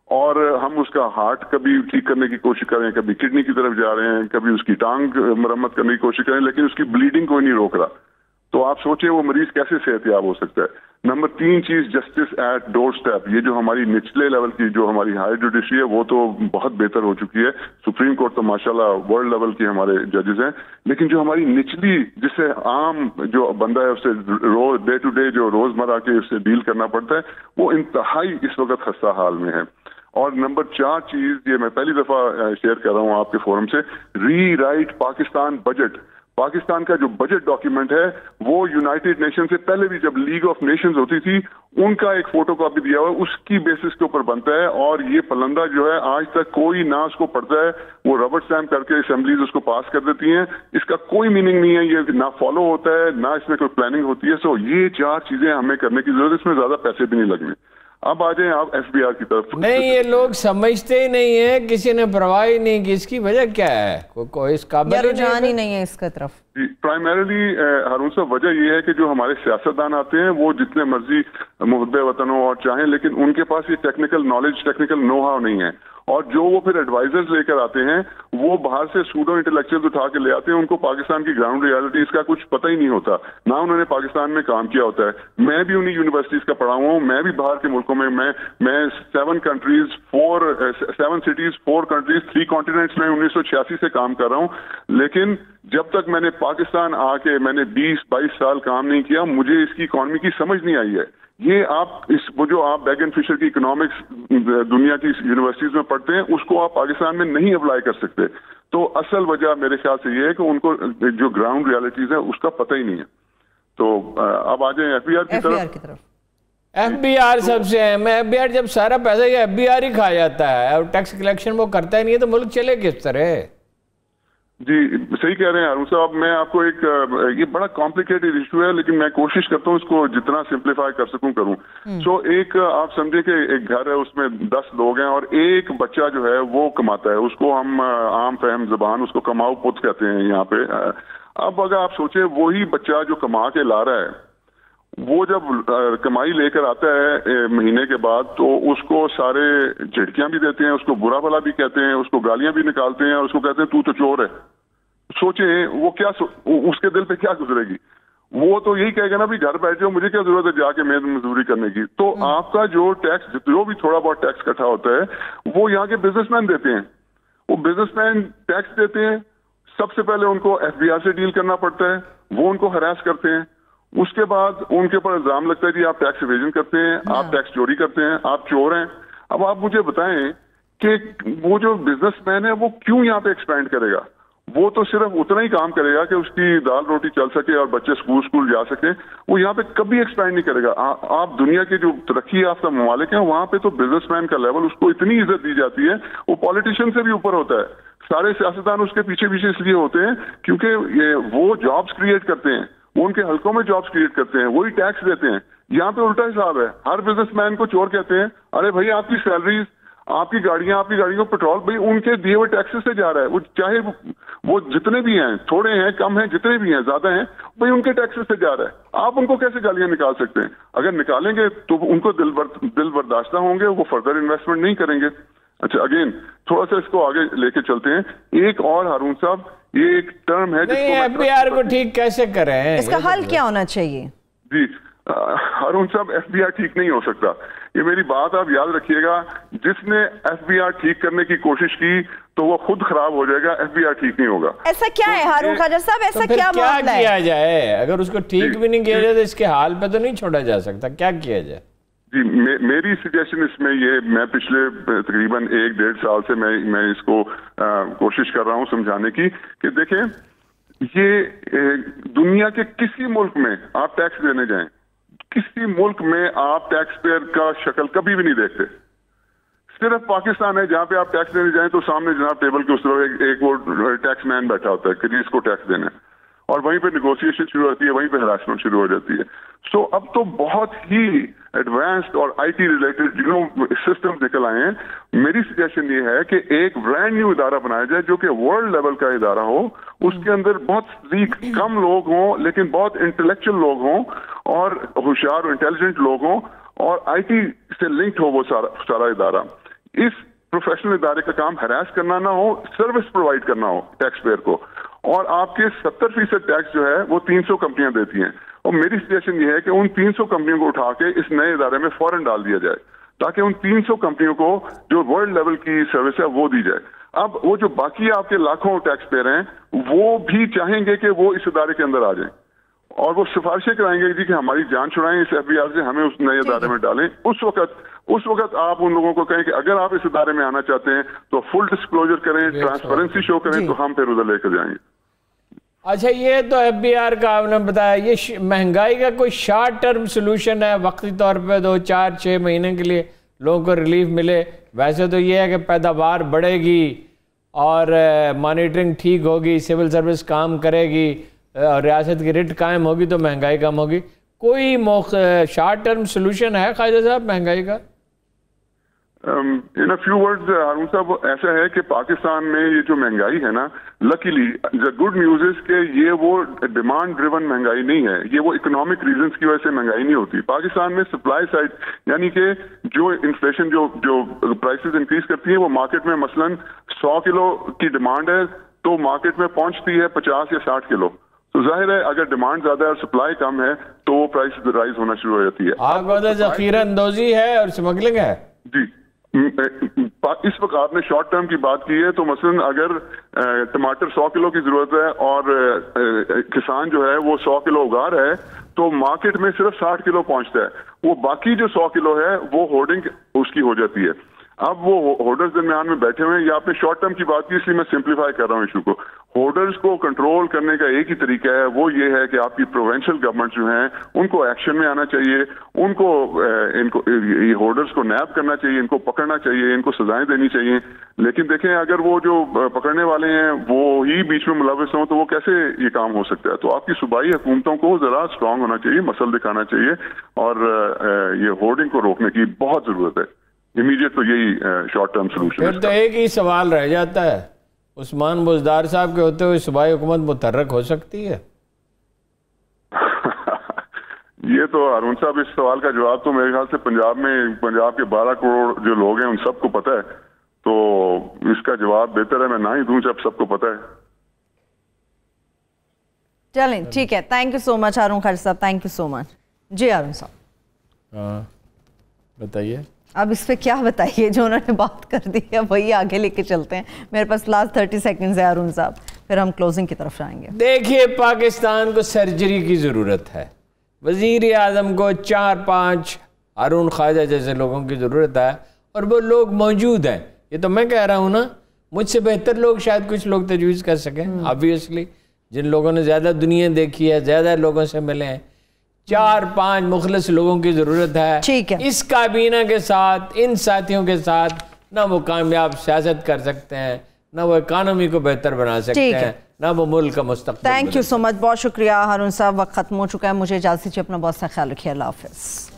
اور ہم اس کا ہارٹ کبھی ٹھیک کرنے کی کوشش کر رہے ہیں، کبھی کڈنی کی طرف جا رہے ہیں، کبھی اس کی ٹانگ مرمت کرنے کی کوشش کریں، لیکن اس کی بلیڈنگ کوئی نہیں روک رہا، تو آپ سوچیں وہ مریض کیسے صحت یاب ہو سکتا ہے۔ نمبر 3 چیز جسٹس ایٹ ڈور سٹیپ، یہ جو ہماری نچلے لیول کی جو ہماری ہائی جوڈیشری ہے وہ تو بہت بہتر ہو چکی ہے، سپریم کورٹ تو ماشاءاللہ ورلڈ لیول کے ہمارے ججز ہیں، لیکن جو ہماری نچلی جس سے عام جو بندہ ہے اس سے روز ڈے ٹو ڈے جو روزمرہ کے اس سے ڈیل کرنا پڑتا ہے وہ انتہائی اس وقت خستہ حال میں ہے۔ اور نمبر 4 چیز یہ میں پہلی دفعہ شیئر کر رہا ہوں آپ کے فورم سے، ری رائٹ پاکستان بجٹ۔ پاکستان کا جو بجٹ ڈاکیومنٹ ہے وہ یونائٹڈ نیشن سے پہلے بھی جب لیگ آف نیشنز ہوتی تھی ان کا ایک فوٹو کاپی دیا ہوا ہے، اس کی بیسس کے اوپر بنتا ہے، اور یہ پلندہ جو ہے آج تک کوئی نہ اس کو پڑھتا ہے، وہ ربر اسٹیمپ کر کے اسمبلیز اس کو پاس کر دیتی ہیں، اس کا کوئی میننگ نہیں ہے، یہ نہ فالو ہوتا ہے نہ اس میں کوئی پلاننگ ہوتی ہے۔ سو یہ 4 چیزیں ہمیں کرنے کی ضرورت ہے، اس میں زیادہ پیسے بھی نہیں لگنے۔ اب آ جائیں آپ ایف بی آر کی طرف۔ نہیں، یہ لوگ سمجھتے ہی نہیں ہیں، کسی نے پرواہ ہی نہیں کی، اس کی وجہ کیا ہے؟ کوئی اس قابل رجحان ہی نہیں ہے اس کا طرف۔ پرائمریلی ہارون صاحب وجہ یہ ہے کہ جو ہمارے سیاستدان آتے ہیں وہ جتنے مرضی محب وطن ہو اور چاہیں، لیکن ان کے پاس یہ technical knowledge, technical know how نہیں ہے، اور جو وہ پھر ایڈوائزرز لے کر آتے ہیں وہ باہر سے سوڈو انٹلیکچوئلز اٹھا کے لے آتے ہیں، ان کو پاکستان کی گراؤنڈ ریالٹیز کا کچھ پتہ ہی نہیں ہوتا، نہ انہوں نے پاکستان میں کام کیا ہوتا ہے۔ میں بھی انہی یونیورسٹیز کا پڑھا ہوں، میں بھی باہر کے ملکوں میں 7 کنٹریز 7 سٹیز 4 کنٹریز 3 کانٹیننٹس میں 1986 سے کام کر رہا ہوں، لیکن جب تک میں نے پاکستان آ کے میں نے 20-22 سال کام نہیں کیا، مجھے اس کی اکانومی کی سمجھ نہیں آئی ہے۔ یہ وہ جو آپ بیگن فشر کی اکنامکس دنیا کی یونیورسٹیز میں پڑھتے ہیں اس کو آپ پاکستان میں نہیں اپلائی کر سکتے، تو اصل وجہ میرے خیال سے یہ ہے کہ ان کو جو گراؤنڈ ریالٹیز ہے اس کا پتہ ہی نہیں ہے۔ تو اب آ جائیں ایف بی آر کی طرف۔ ایف بی آر سب سے اہم ہے، ایف بی آر جب سارا پیسہ یہ ایف بی آر ہی کھا جاتا ہے اور ٹیکس کلیکشن وہ کرتا ہی نہیں ہے تو ملک چلے کس طرح؟ جی صحیح کہہ رہے ہیں ہارون صاحب، میں آپ کو یہ بڑا کمپلیکیٹڈ ایشو ہے، لیکن میں کوشش کرتا ہوں اس کو جتنا سمپلیفائی کر سکوں کروں۔ سو ایک آپ سمجھے کہ ایک گھر ہے، اس میں 10 لوگ ہیں اور ایک بچہ جو ہے وہ کماتا ہے، اس کو ہم عام فہم زبان اس کو کماؤ پت کہتے ہیں یہاں پہ۔ اب اگر آپ سوچیں وہی بچہ جو کما کے لا رہا ہے وہ جب کمائی لے کر آتا ہے مہینے کے بعد تو اس کو سارے جھٹکیاں بھی دیتے ہیں، اس کو برا بھلا بھی کہتے ہیں، اس کو گالیاں بھی نکالتے ہیں اور اس کو کہتے ہیں تو چور ہے۔ سوچیں وہ کیا اس کے دل پہ کیا گزرے گی؟ وہ تو یہی کہے گا نا بھی گھر بیٹھے ہو، مجھے کیا ضرورت ہے جا کے محنت مزدوری کرنے کی۔ تو آپ کا جو ٹیکس جو بھی تھوڑا بہت ٹیکس اکٹھا ہوتا ہے وہ یہاں کے بزنس مین دیتے ہیں، وہ بزنس مین ٹیکس دیتے ہیں، سب سے پہلے ان کو ایف بی آر سے ڈیل کرنا پڑتا ہے، وہ ان کو ہراس کرتے ہیں، اس کے بعد ان کے اوپر الزام لگتا ہے جی آپ ٹیکس ایویژن کرتے ہیں، آپ ٹیکس چوری کرتے ہیں، آپ چور ہیں۔ اب آپ مجھے بتائیں کہ وہ جو بزنس مین ہے وہ کیوں یہاں پہ ایکسپینڈ کرے گا؟ وہ تو صرف اتنا ہی کام کرے گا کہ اس کی دال روٹی چل سکے اور بچے اسکول جا سکیں، وہ یہاں پہ کبھی ایکسپینڈ نہیں کرے گا۔ آپ دنیا کے جو ترقی یافتہ ممالک ہیں وہاں پہ تو بزنس مین کا لیول اس کو اتنی عزت دی جاتی ہے، وہ پالیٹیشین سے بھی اوپر ہوتا ہے۔ سارے سیاستدان اس کے پیچھے اس لیے ہوتے ہیں کیونکہ وہ جابس کریٹ کرتے ہیں، وہ ان کے حلقوں میں جابس کریٹ کرتے ہیں، وہی ٹیکس دیتے ہیں۔ یہاں پہ الٹا حساب ہے، ہر بزنس مین کو چور کہتے ہیں، ارے بھائی آپ کی سیلریز، آپ کی گاڑیوں پیٹرول بھائی ان کے دیے ہوئے ٹیکسز سے جا رہا ہے، وہ چاہے وہ جتنے بھی ہیں، تھوڑے ہیں کم ہیں، جتنے بھی ہیں زیادہ ہیں، بھائی ان کے ٹیکسز سے جا رہا ہے۔ آپ ان کو کیسے گالیاں نکال سکتے ہیں؟ اگر نکالیں گے تو ان کو دل برداشتہ ہوں گے، وہ فردر انویسٹمنٹ نہیں کریں گے۔ اچھا اگین تھوڑا سا اس کو آگے لے کے چلتے ہیں۔ ایک اور ہارون صاحب یہ ایک ٹرم ہے نہیں ایف بی آر کو ٹھیک کیسے کریں؟ اس کا حل کیا ہونا چاہیے؟ جی ہارون صاحب ایف بی آر ٹھیک نہیں ہو سکتا، یہ میری بات آپ یاد رکھیے گا۔ جس نے ایف بی آر ٹھیک کرنے کی کوشش کی تو وہ خود خراب ہو جائے گا، ایف بی آر ٹھیک نہیں ہوگا۔ ایسا کیا ہے ہارون خواجہ صاحب، ایسا کیا معاملہ ہے؟ کیا جائے؟ اگر اس کو ٹھیک بھی نہیں کیا جائے تو اس کے حال پہ تو نہیں چھوڑا جا سکتا، کیا کیا جائے؟ جی میری سجیشن اس میں یہ، میں پچھلے تقریباً 1-1.5 سال سے میں اس کو کوشش کر رہا ہوں سمجھانے کی کہ دیکھیں یہ دنیا کے کسی ملک میں آپ ٹیکس دینے جائیں، کسی ملک میں آپ ٹیکس پیئر کا شکل کبھی بھی نہیں دیکھتے. صرف پاکستان ہے جہاں پہ آپ ٹیکس دینے جائیں تو سامنے جناب ٹیبل کے اس طرف ایک وہ ٹیکس مین بیٹھا ہوتا ہے کہ جس کو ٹیکس دینا ہے, اور وہیں پہ نیگوسیشن شروع ہوتی ہے, وہیں پہ ہراسمنٹ شروع ہو جاتی ہے. سو اب تو بہت ہی ایڈوانسڈ اور آئی ٹی ریلیٹڈ سسٹم نکل آئے ہیں. میری سجیشن یہ ہے کہ ایک برانڈ نیو ادارہ بنایا جائے جو کہ ورلڈ لیول کا ادارہ ہو, اس کے اندر بہت کم لوگ ہوں لیکن بہت انٹلیکچوئل لوگ ہوں اور ہوشیار اور انٹیلیجنٹ لوگ ہوں, اور آئی ٹی سے لنکڈ ہو وہ سارا ادارہ. اس پروفیشنل ادارے کا کام ہراس کرنا نہ ہو, سروس پرووائڈ کرنا ہو ٹیکس پیئر کو, اور آپ کے 70% ٹیکس جو ہے وہ 300 کمپنیاں دیتی ہیں. اور میری سجیشن یہ ہے کہ ان 300 کمپنیوں کو اٹھا کے اس نئے ادارے میں فوراً ڈال دیا جائے تاکہ ان 300 کمپنیوں کو جو ورلڈ لیول کی سروس ہے وہ دی جائے. اب وہ جو باقی آپ کے لاکھوں ٹیکس پیئر ہیں وہ بھی چاہیں گے کہ وہ اس ادارے کے اندر آ جائیں, اور وہ سفارشیں کرائیں گے جی کہ ہماری جان چھڑائیں اس FBI سے, ہمیں اس نئے ادارے میں ڈالیں. اس وقت آپ ان لوگوں کو کہیں کہ اگر آپ اس ادارے میں آنا چاہتے ہیں تو فل ڈسکلوجر کریں, ٹرانسپیرنسی شو کریں, تو ہم پھر ادھر لے کر جائیں گے. اچھا, یہ تو FBR کا آپ نے بتایا, یہ مہنگائی کا کوئی شارٹ ٹرم سلوشن ہے وقتی طور پہ 2-4-6 مہینے کے لیے لوگوں کو ریلیف ملے؟ ویسے تو یہ ہے کہ پیداوار بڑھے گی اور مانیٹرنگ ٹھیک ہوگی, سول سروس کام کرے گی, ریاست کی ریٹ قائم ہوگی تو مہنگائی کم ہوگی. کوئی شارٹ ٹرم سلوشن ہے خواجہ صاحب مہنگائی کا؟ ان فیو ورڈز ہارون صاحب, ایسا ہے کہ پاکستان میں یہ جو مہنگائی ہے نا, luckily the good news is کہ یہ وہ ڈیمانڈ ڈریون مہنگائی نہیں ہے, یہ وہ اکنامک ریزنس کی وجہ سے مہنگائی نہیں ہوتی. پاکستان میں سپلائی سائڈ یعنی کہ جو انفلیشن جو پرائسز انکریز کرتی ہیں وہ مارکیٹ میں مثلاً 100 کلو کی ڈیمانڈ ہے تو مارکیٹ میں پہنچتی ہے 50 یا 60 کلو. تو ظاہر ہے اگر ڈیمانڈ زیادہ ہے اور سپلائی کم ہے تو وہ پرائس رائز ہونا شروع ہو جاتی ہے. آپ کو ذخیرہ اندوزی ہے اور سمگلنگ ہے. جی, اس وقت آپ نے شارٹ ٹرم کی بات کی ہے تو مثلا اگر ٹماٹر 100 کلو کی ضرورت ہے اور کسان جو ہے وہ 100 کلو اگا رہا ہے تو مارکیٹ میں صرف 60 کلو پہنچتا ہے, وہ باقی جو 100 کلو ہے وہ ہولڈنگ اس کی ہو جاتی ہے. اب وہ ہولڈرز درمیان میں بیٹھے ہوئے ہیں, یا آپ نے شارٹ ٹرم کی بات کی اس لیے میں سمپلیفائی کر رہا ہوں ایشو کو. ہولڈرز کو کنٹرول کرنے کا ایک ہی طریقہ ہے, وہ یہ ہے کہ آپ کی پروونشل گورنمنٹ جو ہیں ان کو ایکشن میں آنا چاہیے, ان کو ہولڈرز کو نیب کرنا چاہیے, ان کو پکڑنا چاہیے, ان کو سزائیں دینی چاہیے. لیکن دیکھیں اگر وہ جو پکڑنے والے ہیں وہ ہی بیچ میں ملوث ہوں تو وہ کیسے یہ کام ہو سکتا ہے. تو آپ کی صوبائی حکومتوں کو ذرا اسٹرانگ ہونا چاہیے, مسل دکھانا چاہیے, اور یہ ہولڈنگ کو روکنے کی بہت ضرورت ہے امیڈیٹ. تو یہی شارٹ ٹرم سولوشن ہے. پھر تو ایک ہی سوال رہ جاتا ہے, عثمان بزدار صاحب کے ہوتے ہوئے صوبائی حکومت متحرک ہو سکتی ہے؟ یہ تو ہارون صاحب اس سوال کا جواب تو میرے خیال سے پنجاب کے 12 کروڑ جو لوگ ہیں ان سب کو پتہ ہے, تو اس کا جواب بہتر ہے میں نہ ہی دوں جب سب کو پتہ ہے. چلیں ٹھیک ہے, تھینک یو سو مچ ہارون خارجی صاحب, تھینک یو سو مچ. جی ہارون صاحب ہاں بتائیے. اب اس پہ کیا بتائیے, جو انہوں نے بات کر دی ہے وہی آگے لے کے چلتے ہیں. میرے پاس لاسٹ 30 سیکنڈز ہے ہارون صاحب, پھر ہم کلوزنگ کی طرف جائیں گے. دیکھیے پاکستان کو سرجری کی ضرورت ہے, وزیر اعظم کو 4-5 ہارون خواجہ جیسے لوگوں کی ضرورت ہے, اور وہ لوگ موجود ہیں. یہ تو میں کہہ رہا ہوں نا, مجھ سے بہتر لوگ شاید کچھ لوگ تجویز کر سکیں آبویسلی, جن لوگوں نے زیادہ دنیا دیکھی ہے, زیادہ لوگوں سے ملے ہیں. 4-5 مخلص لوگوں کی ضرورت ہے. اس کابینہ کے ساتھ, ان ساتھیوں کے ساتھ نہ وہ کامیاب سیاست کر سکتے ہیں, نہ وہ اکانومی کو بہتر بنا سکتے ہیں, نہ وہ ملک کا مستقبل. تھینک یو سو مچ, بہت شکریہ ہارون صاحب. وقت ختم ہو چکا ہے, مجھے اجازت دیجیے, اپنا بہت سا خیال رکھیے. اللہ حافظ.